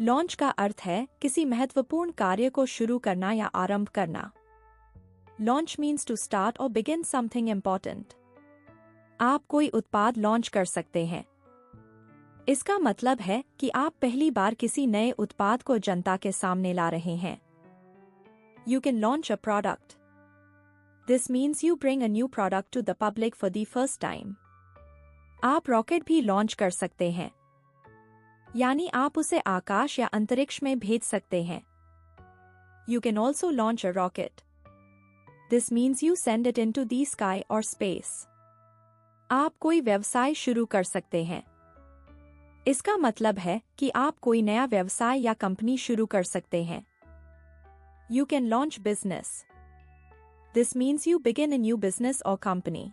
Launch का अर्थ है किसी महत्वपूर्ण कार्य को शुरू करना या आरंभ करना। लॉन्च मीन्स टू स्टार्ट और बिगिन समथिंग इम्पॉर्टेंट। आप कोई उत्पाद लॉन्च कर सकते हैं। इसका मतलब है कि आप पहली बार किसी नए उत्पाद को जनता के सामने ला रहे हैं। You can launch a product. This means you bring a new product to the public for the first time. आप रॉकेट भी लॉन्च कर सकते हैं, यानी आप उसे आकाश या अंतरिक्ष में भेज सकते हैं। You can also launch a rocket. This means you send it into the sky or space. आप कोई व्यवसाय शुरू कर सकते हैं। इसका मतलब है कि आप कोई नया व्यवसाय या कंपनी शुरू कर सकते हैं। You can launch business. This means you begin a new business or company.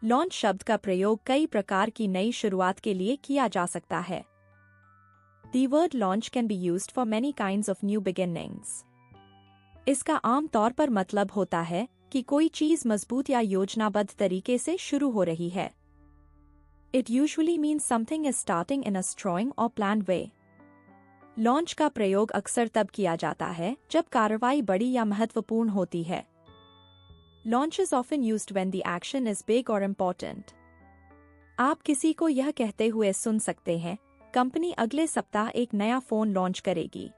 Launch शब्द का प्रयोग कई प्रकार की नई शुरुआत के लिए किया जा सकता है। The word launch can be used for many kinds of new beginnings. इसका आम तौर पर मतलब होता है कि कोई चीज मजबूत या योजनाबद्ध तरीके से शुरू हो रही है। It usually means something is starting in a strong or planned way. Launch का प्रयोग अक्सर तब किया जाता है जब कार्रवाई बड़ी या महत्वपूर्ण होती है। Launch is often used when the action is big or important. आप किसी को यह कहते हुए सुन सकते हैं, कंपनी अगले सप्ताह एक नया फोन लॉन्च करेगी।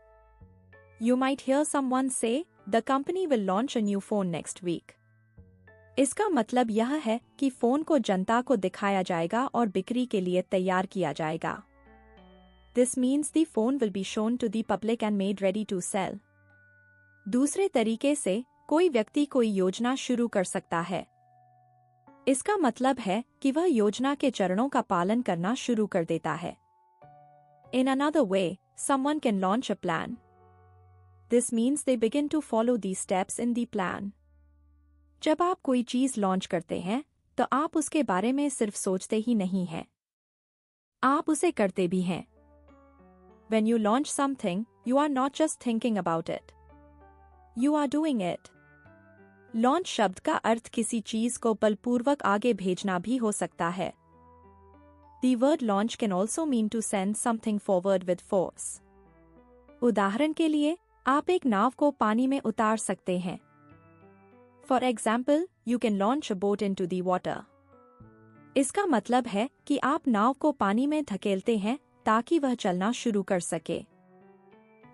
You might hear someone say, the company will launch a new phone next week. इसका मतलब यह है कि फोन को जनता को दिखाया जाएगा और बिक्री के लिए तैयार किया जाएगा। This means the phone will be shown to the public and made ready to sell. दूसरे तरीके से कोई व्यक्ति कोई योजना शुरू कर सकता है। इसका मतलब है कि वह योजना के चरणों का पालन करना शुरू कर देता है। In another way, someone can launch a plan. This means they begin to follow the steps in the plan. जब आप कोई चीज लॉन्च करते हैं, तो आप उसके बारे में सिर्फ सोचते ही नहीं हैं, आप उसे करते भी हैं। When you launch something, you are not just thinking about it. You are doing it. Launch शब्द का अर्थ किसी चीज को बलपूर्वक आगे भेजना भी हो सकता है। The word launch can also mean to send something forward with force. उदाहरण के लिए, आप एक नाव को पानी में उतार सकते हैं। For example, you can launch a boat into the water. इसका मतलब है कि आप नाव को पानी में धकेलते हैं ताकि वह चलना शुरू कर सके।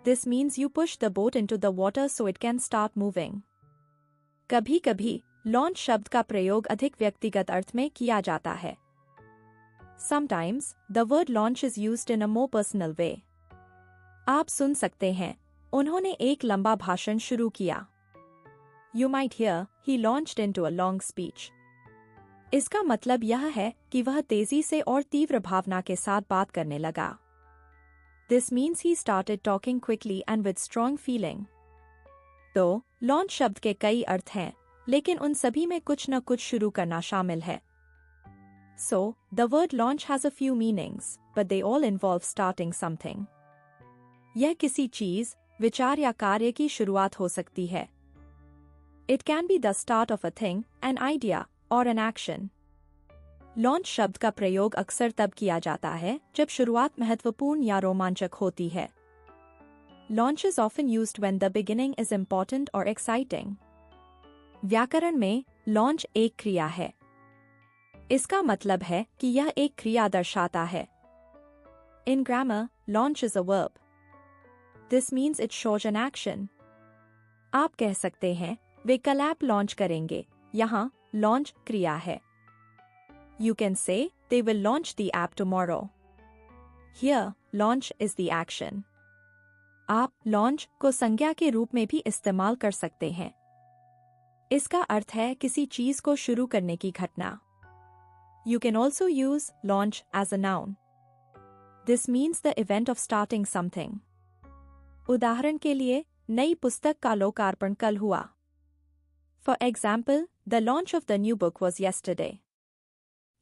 This means you push the boat into the water so it can start moving. कभी-कभी लॉन्च शब्द का प्रयोग अधिक व्यक्तिगत अर्थ में किया जाता है। Sometimes, the word launch is used in a more personal way. आप सुन सकते हैं, उन्होंने एक लंबा भाषण शुरू किया। You might hear, he launched into a long speech. इसका मतलब यह है कि वह तेजी से और तीव्र भावना के साथ बात करने लगा। This means he started talking quickly and with strong feeling. तो लॉन्च शब्द के कई अर्थ हैं, लेकिन उन सभी में कुछ न कुछ शुरू करना शामिल है। So, the word launch has a few meanings, but they all involve starting something. यह किसी चीज, विचार या कार्य की शुरुआत हो सकती है। It can be the start of a thing, an idea, or an action. Launch शब्द का प्रयोग अक्सर तब किया जाता है जब शुरुआत महत्वपूर्ण या रोमांचक होती है। Launch is often used when the beginning is important or exciting. व्याकरण में लॉन्च एक क्रिया है। इसका मतलब है कि यह एक क्रिया दर्शाता है। In grammar, launch is a verb. This means it shows an action. आप कह सकते हैं, वे कल ऐप लॉन्च करेंगे, यहाँ लॉन्च क्रिया है। You can say, they will launch the app tomorrow. Here, launch is the action. आप लॉन्च को संज्ञा के रूप में भी इस्तेमाल कर सकते हैं। इसका अर्थ है किसी चीज को शुरू करने की घटना। You can also use launch as a noun. This means the event of starting something. उदाहरण के लिए, नई पुस्तक का लोकार्पण कल हुआ। For example, the launch of the new book was yesterday.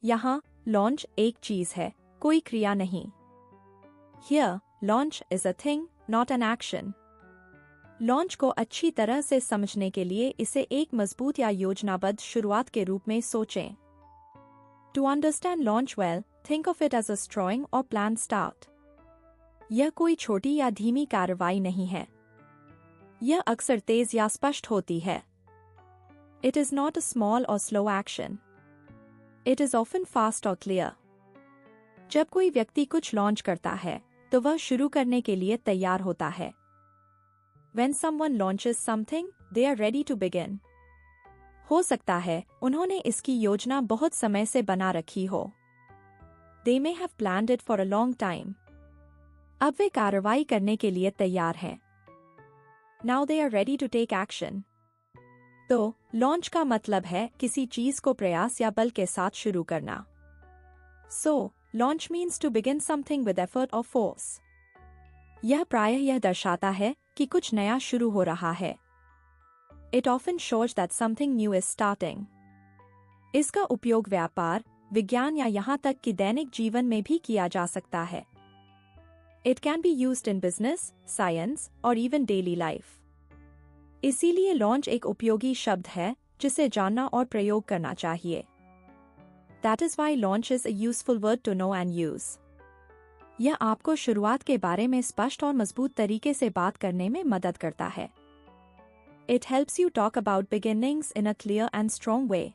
यहाँ लॉन्च एक चीज है, कोई क्रिया नहीं। Here, launch is a thing, not an action. Launch को अच्छी तरह से समझने के लिए इसे एक मजबूत या योजनाबद्ध शुरुआत के रूप में सोचें। To understand launch well, think of it as a strong or planned start. यह कोई छोटी या धीमी कार्रवाई नहीं है। यह अक्सर तेज या स्पष्ट होती है। It is not a small or slow action. It is often fast or clear. जब कोई व्यक्ति कुछ लॉन्च करता है, तो वह शुरू करने के लिए तैयार होता है। When someone launches something, they are ready to begin. हो सकता है उन्होंने इसकी योजना बहुत समय से बना रखी हो। They may have planned it for a long time. अब वे कार्रवाई करने के लिए तैयार हैं। Now they are ready to take action. तो लॉन्च का मतलब है किसी चीज को प्रयास या बल के साथ शुरू करना। So, launch means to begin something with effort or force. यह प्रायः यह दर्शाता है कि कुछ नया शुरू हो रहा है। It often shows that something new is starting. इसका उपयोग व्यापार, विज्ञान या यहाँ तक कि दैनिक जीवन में भी किया जा सकता है। It can be used in business, science, or even daily life. इसीलिए लॉन्च एक उपयोगी शब्द है जिसे जानना और प्रयोग करना चाहिए। That is why launch is a useful word to know and use. यह आपको शुरुआत के बारे में स्पष्ट और मजबूत तरीके से बात करने में मदद करता है। It helps you talk about beginnings in a clear and strong way.